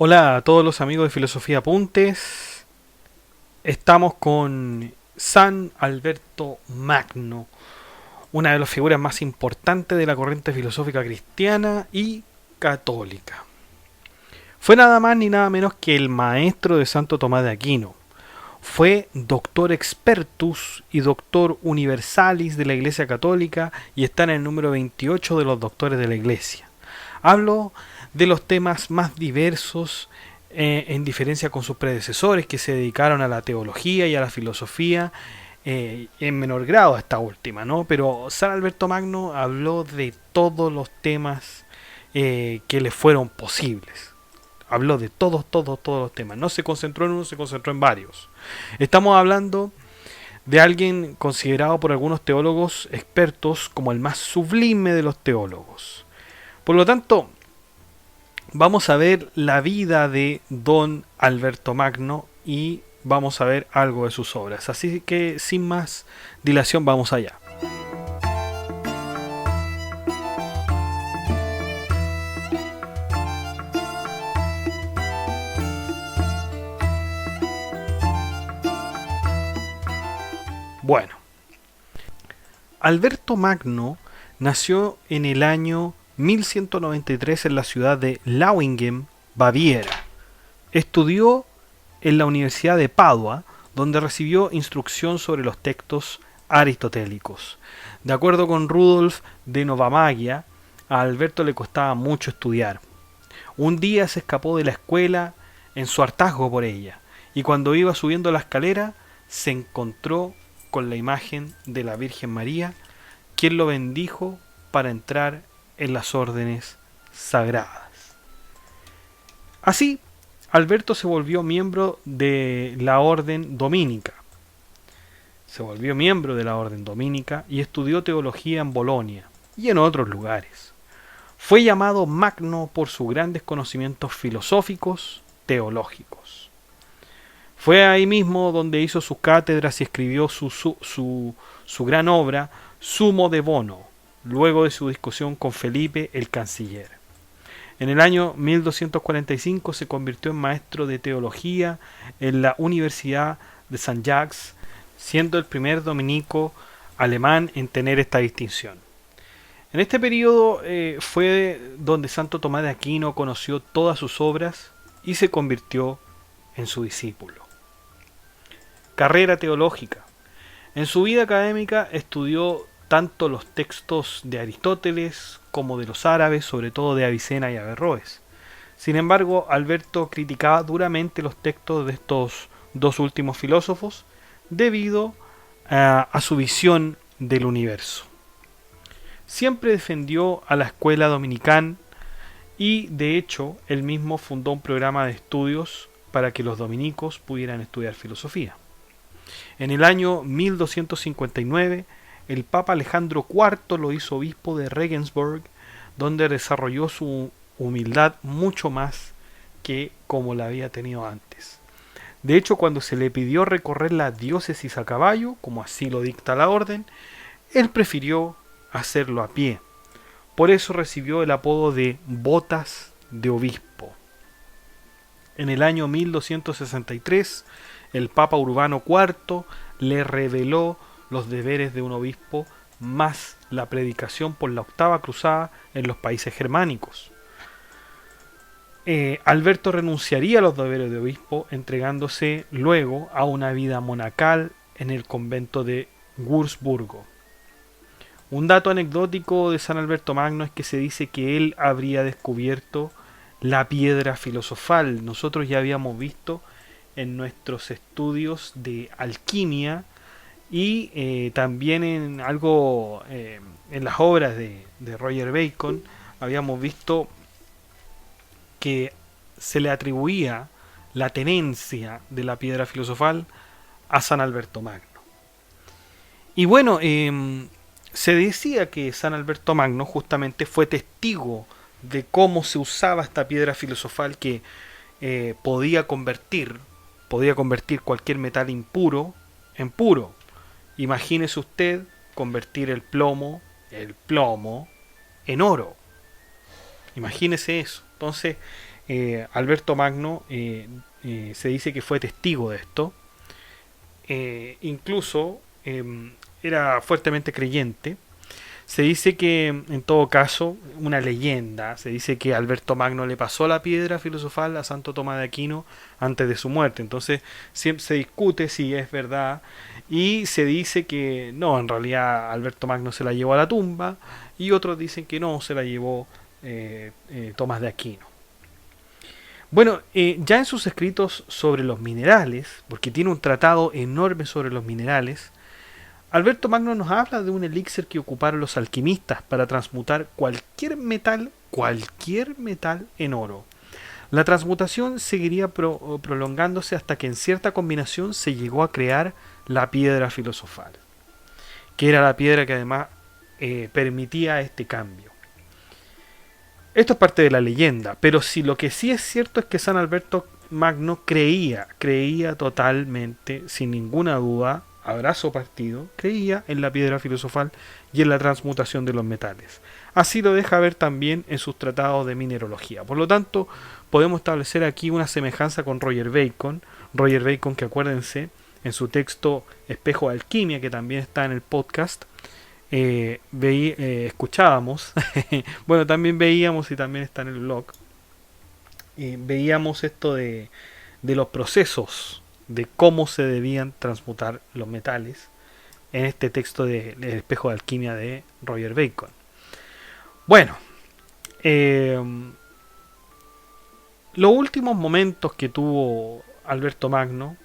Hola a todos los amigos de Filosofía Apuntes. Estamos con San Alberto Magno, una de las figuras más importantes de la corriente filosófica cristiana y católica. Fue nada más ni nada menos que el maestro de Santo Tomás de Aquino. Fue doctor expertus y doctor universalis de la Iglesia Católica y está en el número 28 de los doctores de la Iglesia. Hablo de los temas más diversos, en diferencia con sus predecesores que se dedicaron a la teología y a la filosofía, en menor grado a esta última, ¿no? Pero San Alberto Magno habló de todos los temas que le fueron posibles. Habló de todos los temas. No se concentró en uno, se concentró en varios. Estamos hablando de alguien considerado por algunos teólogos expertos como el más sublime de los teólogos. Por lo tanto, vamos a ver la vida de Don Alberto Magno y vamos a ver algo de sus obras. Así que sin más dilación vamos allá. Bueno, Alberto Magno nació en el año 1193 en la ciudad de Lauingen, Baviera. Estudió en la Universidad de Padua, donde recibió instrucción sobre los textos aristotélicos. De acuerdo con Rudolf de Novamagia, a Alberto le costaba mucho estudiar. Un día se escapó de la escuela en su hartazgo por ella, y cuando iba subiendo la escalera se encontró con la imagen de la Virgen María, quien lo bendijo para entrar en las órdenes sagradas. Así, Alberto se volvió miembro de la orden dominica. Y estudió teología en Bolonia y en otros lugares. Fue llamado Magno por sus grandes conocimientos filosóficos, teológicos. Fue ahí mismo donde hizo sus cátedras y escribió su gran obra, Sumo de Bono, luego de su discusión con Felipe el canciller. En el año 1245 se convirtió en maestro de teología en la Universidad de Saint-Jacques, siendo el primer dominico alemán en tener esta distinción. En este periodo fue donde Santo Tomás de Aquino conoció todas sus obras y se convirtió en su discípulo. Carrera teológica. En su vida académica estudió tanto los textos de Aristóteles como de los árabes, sobre todo de Avicena y Averroes. Sin embargo, Alberto criticaba duramente los textos de estos dos últimos filósofos debido a su visión del universo. Siempre defendió a la escuela dominicana y, de hecho, él mismo fundó un programa de estudios para que los dominicos pudieran estudiar filosofía. En el año 1259, el Papa Alejandro IV lo hizo obispo de Regensburg, donde desarrolló su humildad mucho más que como la había tenido antes. De hecho, cuando se le pidió recorrer la diócesis a caballo, como así lo dicta la orden, él prefirió hacerlo a pie. Por eso recibió el apodo de Botas de Obispo. En el año 1263, el Papa Urbano IV le reveló los deberes de un obispo más la predicación por la octava cruzada en los países germánicos. Alberto renunciaría a los deberes de obispo, entregándose luego a una vida monacal en el convento de Wurzburgo. Un dato anecdótico de San Alberto Magno es que se dice que él habría descubierto la piedra filosofal. Nosotros ya habíamos visto en nuestros estudios de alquimia y también en algo en las obras de Roger Bacon habíamos visto que se le atribuía la tenencia de la piedra filosofal a San Alberto Magno. Y bueno, se decía que San Alberto Magno justamente fue testigo de cómo se usaba esta piedra filosofal que podía convertir cualquier metal impuro en puro. Imagínese usted convertir el plomo en oro. Imagínese eso. Entonces, Alberto Magno se dice que fue testigo de esto. Incluso era fuertemente creyente. Se dice que, en todo caso, una leyenda, se dice que Alberto Magno le pasó la piedra filosofal a Santo Tomás de Aquino antes de su muerte. Entonces, siempre se discute si es verdad y se dice que no, en realidad Alberto Magno se la llevó a la tumba y otros dicen que no, se la llevó Tomás de Aquino. Bueno, ya en sus escritos sobre los minerales, porque tiene un tratado enorme sobre los minerales, Alberto Magno nos habla de un elixir que ocuparon los alquimistas para transmutar cualquier metal en oro. La transmutación seguiría prolongándose hasta que en cierta combinación se llegó a crear la piedra filosofal, que era la piedra que además permitía este cambio. Esto es parte de la leyenda, pero si lo que sí es cierto es que San Alberto Magno creía totalmente, sin ninguna duda, abrazo partido, creía en la piedra filosofal y en la transmutación de los metales. Así lo deja ver también en sus tratados de mineralogía. Por lo tanto, podemos establecer aquí una semejanza con Roger Bacon. Roger Bacon, que acuérdense, en su texto Espejo de Alquimia, que también está en el podcast, escuchábamos, bueno, también veíamos y también está en el blog, veíamos esto de los procesos de cómo se debían transmutar los metales en este texto de El Espejo de Alquimia de Roger Bacon. Bueno, los últimos momentos que tuvo Alberto Magno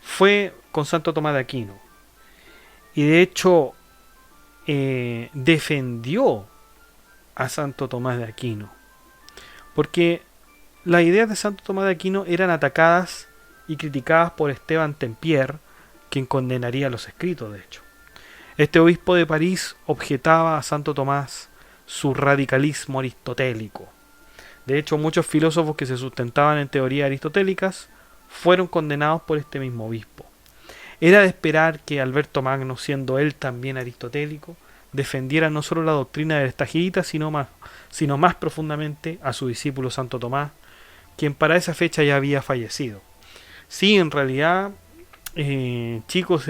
fue con Santo Tomás de Aquino, y de hecho defendió a Santo Tomás de Aquino, porque las ideas de Santo Tomás de Aquino eran atacadas y criticadas por Esteban Tempier, quien condenaría los escritos, de hecho. Este obispo de París objetaba a Santo Tomás su radicalismo aristotélico. De hecho, muchos filósofos que se sustentaban en teorías aristotélicas fueron condenados por este mismo obispo. Era de esperar que Alberto Magno, siendo él también aristotélico, defendiera no solo la doctrina del Estagirita, sino más profundamente a su discípulo Santo Tomás, quien para esa fecha ya había fallecido. Sí, en realidad, chicos,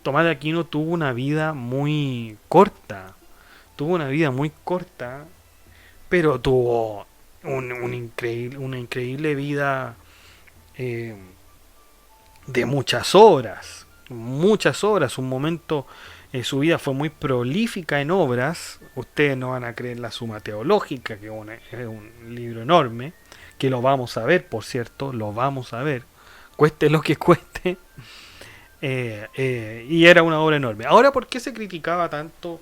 Tomás de Aquino tuvo una vida muy corta. Pero tuvo una increíble vida eh, de muchas horas. Un momento, su vida fue muy prolífica en obras. Ustedes no van a creer la Suma Teológica, que es un libro enorme, que lo vamos a ver, por cierto, cueste lo que cueste. Y era una obra enorme. Ahora, ¿por qué se criticaba tanto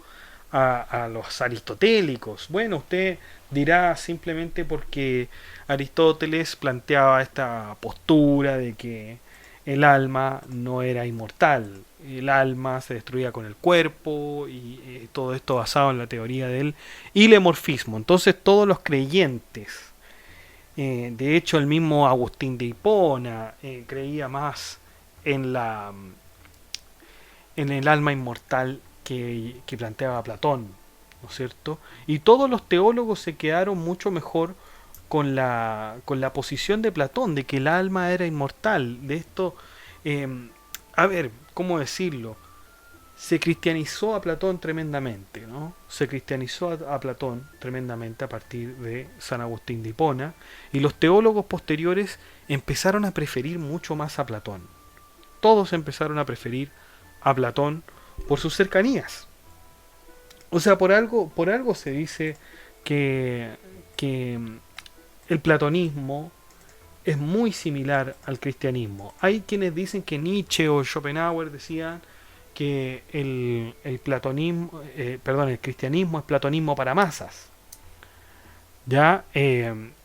a los aristotélicos? Bueno, usted dirá simplemente porque Aristóteles planteaba esta postura de que el alma no era inmortal, el alma se destruía con el cuerpo, y todo esto basado en la teoría del hilemorfismo. Entonces todos los creyentes, de hecho el mismo Agustín de Hipona, creía más en en el alma inmortal que planteaba Platón, ¿no es cierto? Y todos los teólogos se quedaron mucho mejor con la posición de Platón, de que el alma era inmortal. De esto, a ver, ¿cómo decirlo? Se cristianizó a Platón tremendamente, ¿no? Se cristianizó a Platón tremendamente a partir de San Agustín de Hipona, y los teólogos posteriores empezaron a preferir mucho más a Platón. Todos empezaron a preferir a Platón por sus cercanías. O sea, por algo se dice que el platonismo es muy similar al cristianismo. Hay quienes dicen que Nietzsche o Schopenhauer decían que el cristianismo es platonismo para masas. ¿Ya?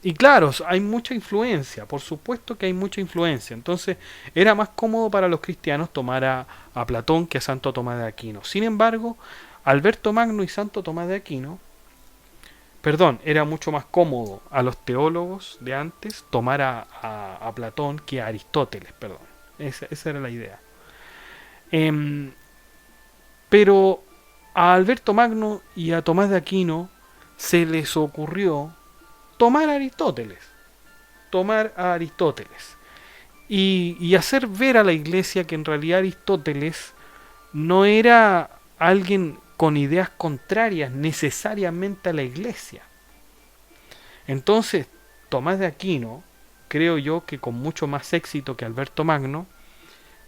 Y claro, hay mucha influencia, por supuesto que hay mucha influencia. Entonces, era más cómodo para los cristianos tomar a Platón que a Santo Tomás de Aquino. Sin embargo, Alberto Magno y Santo Tomás de Aquino, era mucho más cómodo a los teólogos de antes tomar a Platón que a Aristóteles, esa era la idea. Pero a Alberto Magno y a Tomás de Aquino se les ocurrió tomar a Aristóteles. Tomar a Aristóteles. Y hacer ver a la iglesia que en realidad Aristóteles no era alguien con ideas contrarias necesariamente a la iglesia. Entonces, Tomás de Aquino, creo yo que con mucho más éxito que Alberto Magno,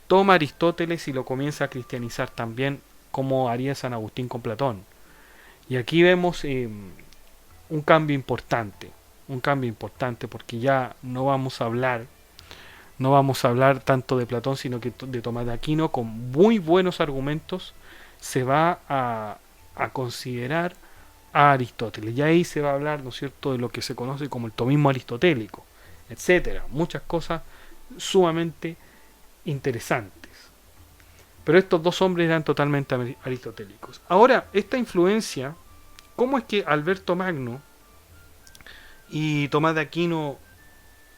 toma a Aristóteles y lo comienza a cristianizar también, como haría San Agustín con Platón. Y aquí vemos un cambio importante, porque ya no vamos a hablar tanto de Platón, sino que de Tomás de Aquino, con muy buenos argumentos, se va a considerar a Aristóteles. Y ahí se va a hablar, ¿no es cierto?, de lo que se conoce como el tomismo aristotélico, etcétera. Muchas cosas sumamente interesantes. Pero estos dos hombres eran totalmente aristotélicos. Ahora, esta influencia, ¿cómo es que Alberto Magno y Tomás de Aquino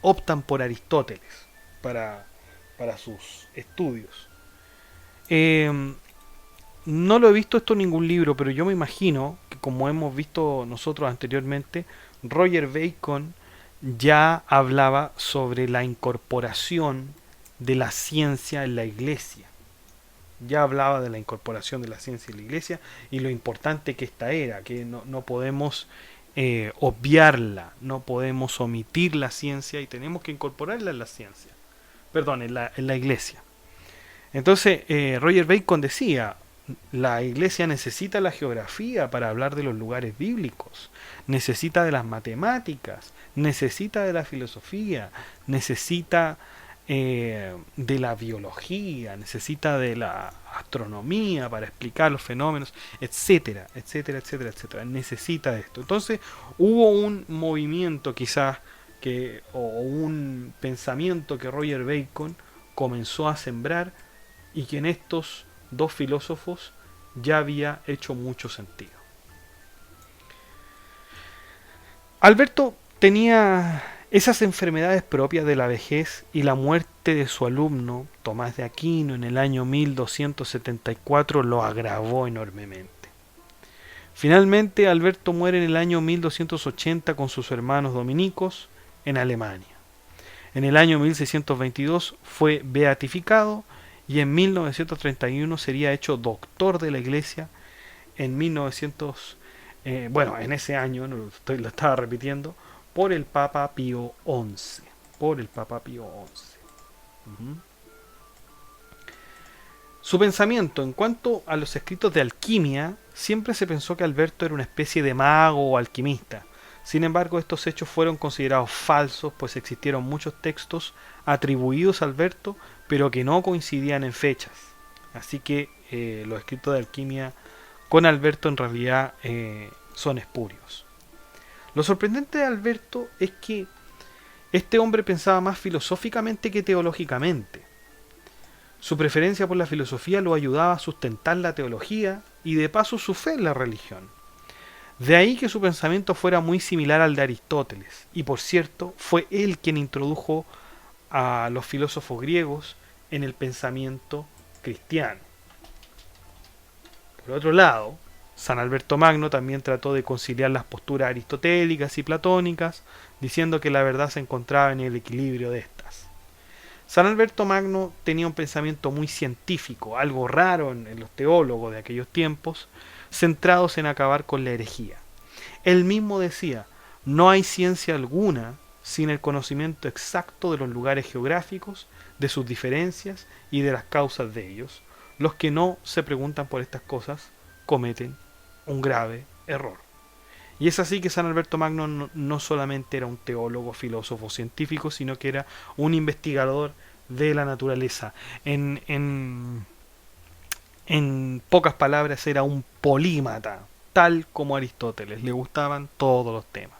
optan por Aristóteles para sus estudios? No lo he visto esto en ningún libro, pero yo me imagino que, como hemos visto nosotros anteriormente, Roger Bacon ya hablaba sobre la incorporación de la ciencia en la iglesia. Ya hablaba de la incorporación de la ciencia en la iglesia y lo importante que esta era, que no podemos obviarla, no podemos omitir la ciencia y tenemos que incorporarla en la ciencia, perdón, en la iglesia. Entonces, Roger Bacon decía, la iglesia necesita la geografía para hablar de los lugares bíblicos, necesita de las matemáticas, necesita de la filosofía, necesita de la biología, necesita de la astronomía para explicar los fenómenos, etcétera, etcétera, etcétera, etcétera. Necesita de esto. Entonces hubo un movimiento quizás o un pensamiento que Roger Bacon comenzó a sembrar y que en estos dos filósofos ya había hecho mucho sentido. Alberto tenía esas enfermedades propias de la vejez y la muerte de su alumno Tomás de Aquino en el año 1274 lo agravó enormemente. Finalmente Alberto muere en el año 1280 con sus hermanos dominicos en Alemania. En el año 1622 fue beatificado y en 1931 sería hecho doctor de la Iglesia. En 1900, en ese año, lo estaba repitiendo, por el Papa Pío XI. Por el Papa Pío XI. Su pensamiento en cuanto a los escritos de alquimia, siempre se pensó que Alberto era una especie de mago o alquimista. Sin embargo, estos hechos fueron considerados falsos, pues existieron muchos textos atribuidos a Alberto, pero que no coincidían en fechas. Así que los escritos de alquimia con Alberto en realidad son espurios. Lo sorprendente de Alberto es que este hombre pensaba más filosóficamente que teológicamente. Su preferencia por la filosofía lo ayudaba a sustentar la teología y de paso su fe en la religión. De ahí que su pensamiento fuera muy similar al de Aristóteles, y por cierto, fue él quien introdujo a los filósofos griegos en el pensamiento cristiano. Por otro lado, San Alberto Magno también trató de conciliar las posturas aristotélicas y platónicas, diciendo que la verdad se encontraba en el equilibrio de estas. San Alberto Magno tenía un pensamiento muy científico, algo raro en los teólogos de aquellos tiempos, centrados en acabar con la herejía. Él mismo decía, no hay ciencia alguna sin el conocimiento exacto de los lugares geográficos, de sus diferencias y de las causas de ellos. Los que no se preguntan por estas cosas cometen un grave error. Y es así que San Alberto Magno no solamente era un teólogo, filósofo, científico, sino que era un investigador de la naturaleza. En pocas palabras, era un polímata, tal como Aristóteles. Le gustaban todos los temas.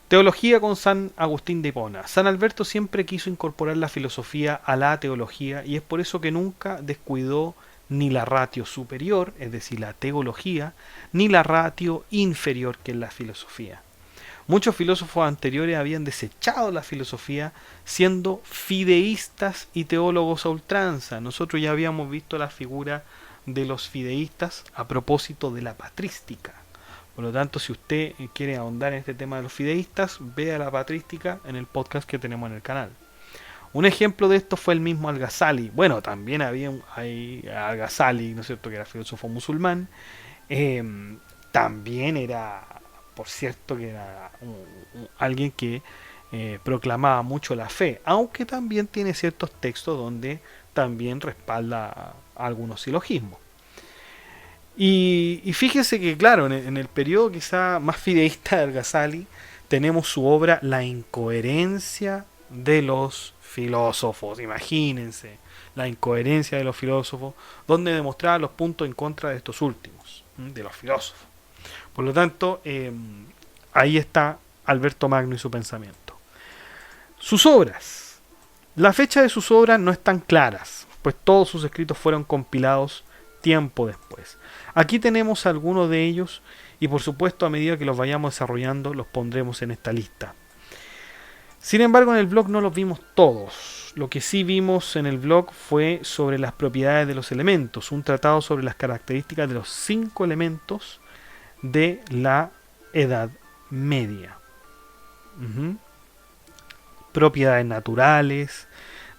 Teología con San Agustín de Hipona. San Alberto siempre quiso incorporar la filosofía a la teología y es por eso que nunca descuidó ni la ratio superior, es decir, la teología, ni la ratio inferior, que es la filosofía. Muchos filósofos anteriores habían desechado la filosofía siendo fideístas y teólogos a ultranza. Nosotros ya habíamos visto la figura de los fideístas a propósito de la patrística. Por lo tanto, si usted quiere ahondar en este tema de los fideístas, vea la patrística en el podcast que tenemos en el canal. Un ejemplo de esto fue el mismo Al-Ghazali. Bueno, también había Al-Ghazali, ¿no es cierto?, que era filósofo musulmán. También era, por cierto, que era alguien que proclamaba mucho la fe, aunque también tiene ciertos textos donde también respalda algunos silogismos. Y fíjese que, claro, en el periodo quizá más fideísta de Al-Ghazali, tenemos su obra La incoherencia de los filósofos. Imagínense, la incoherencia de los filósofos, donde demostraba los puntos en contra de estos últimos, de los filósofos. Por lo tanto, ahí está Alberto Magno y su pensamiento. Sus obras. La fecha de sus obras no están claras, pues todos sus escritos fueron compilados tiempo después. Aquí tenemos algunos de ellos y por supuesto a medida que los vayamos desarrollando los pondremos en esta lista. Sin embargo, en el blog no los vimos todos. Lo que sí vimos en el blog fue sobre las propiedades de los elementos, un tratado sobre las características de los 5 elementos de la Edad Media. Propiedades naturales,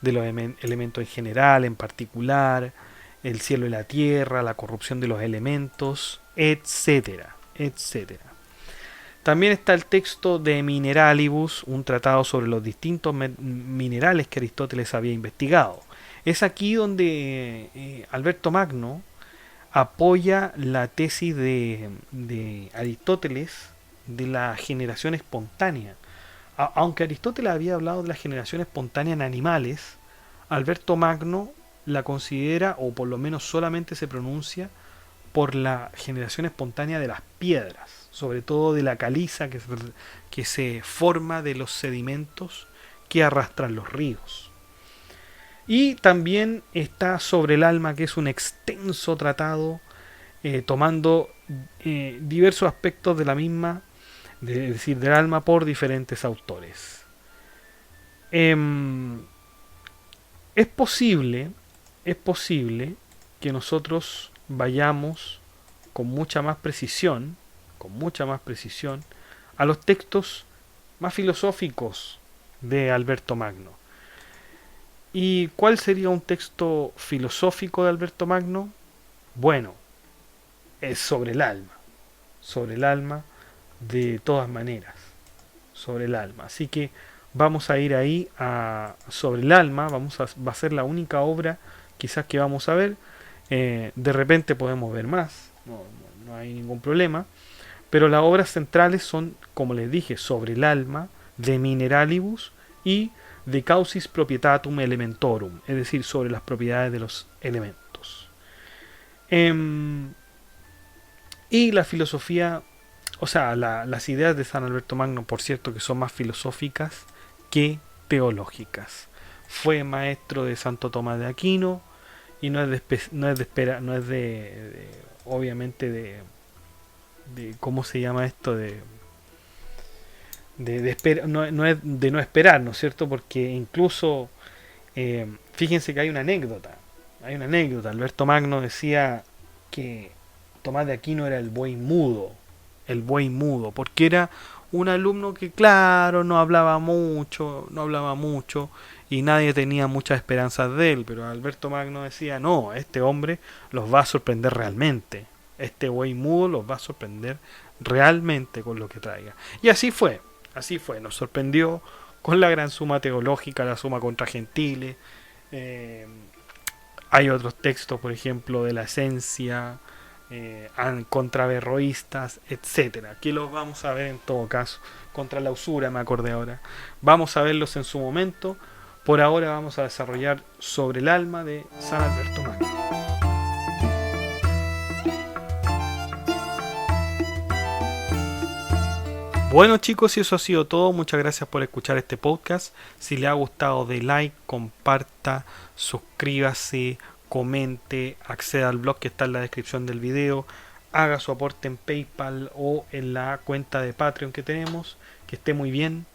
de los elementos en general, en particular, el cielo y la tierra, la corrupción de los elementos, etcétera, etcétera. También está el texto de Mineralibus, un tratado sobre los distintos minerales que Aristóteles había investigado. Es aquí donde Alberto Magno apoya la tesis de Aristóteles de la generación espontánea. Aunque Aristóteles había hablado de la generación espontánea en animales, Alberto Magno la considera, o por lo menos solamente se pronuncia, por la generación espontánea de las piedras, sobre todo de la caliza que se forma de los sedimentos que arrastran los ríos. Y también está sobre el alma, que es un extenso tratado tomando diversos aspectos de la misma, es decir, del alma, por diferentes autores. Es posible que nosotros vayamos con mucha más precisión a los textos más filosóficos de Alberto Magno. ¿Y cuál sería un texto filosófico de Alberto Magno? Bueno, es sobre el alma de todas maneras, sobre el alma. Así que vamos a ir ahí sobre el alma, va a ser la única obra quizás que vamos a ver. De repente podemos ver más, no hay ningún problema, pero las obras centrales son, como les dije, sobre el alma, de Mineralibus y de Causis Proprietatum Elementorum, es decir, sobre las propiedades de los elementos. Y la filosofía, o sea, las ideas de San Alberto Magno, por cierto, que son más filosóficas que teológicas. Fue maestro de Santo Tomás de Aquino y obviamente de ¿cómo se llama esto? No es de no esperar, ¿no es cierto? Porque incluso fíjense que hay una anécdota. Alberto Magno decía que Tomás de Aquino era el buey mudo, porque era un alumno que, claro, no hablaba mucho y nadie tenía muchas esperanzas de él, pero Alberto Magno decía, no, este hombre los va a sorprender realmente, este buey mudo los va a sorprender realmente con lo que traiga. Y así fue, nos sorprendió con la gran suma teológica, la suma contra gentiles. Hay otros textos, por ejemplo, de la esencia, contra berroístas, etcétera, que los vamos a ver en todo caso. Contra la usura, me acordé ahora. Vamos a verlos en su momento. Por ahora vamos a desarrollar sobre el alma de San Alberto Magno. Bueno, chicos, y eso ha sido todo. Muchas gracias por escuchar este podcast. Si le ha gustado, dé like, comparta, suscríbase, comente, acceda al blog que está en la descripción del video, haga su aporte en PayPal o en la cuenta de Patreon que tenemos. Que esté muy bien.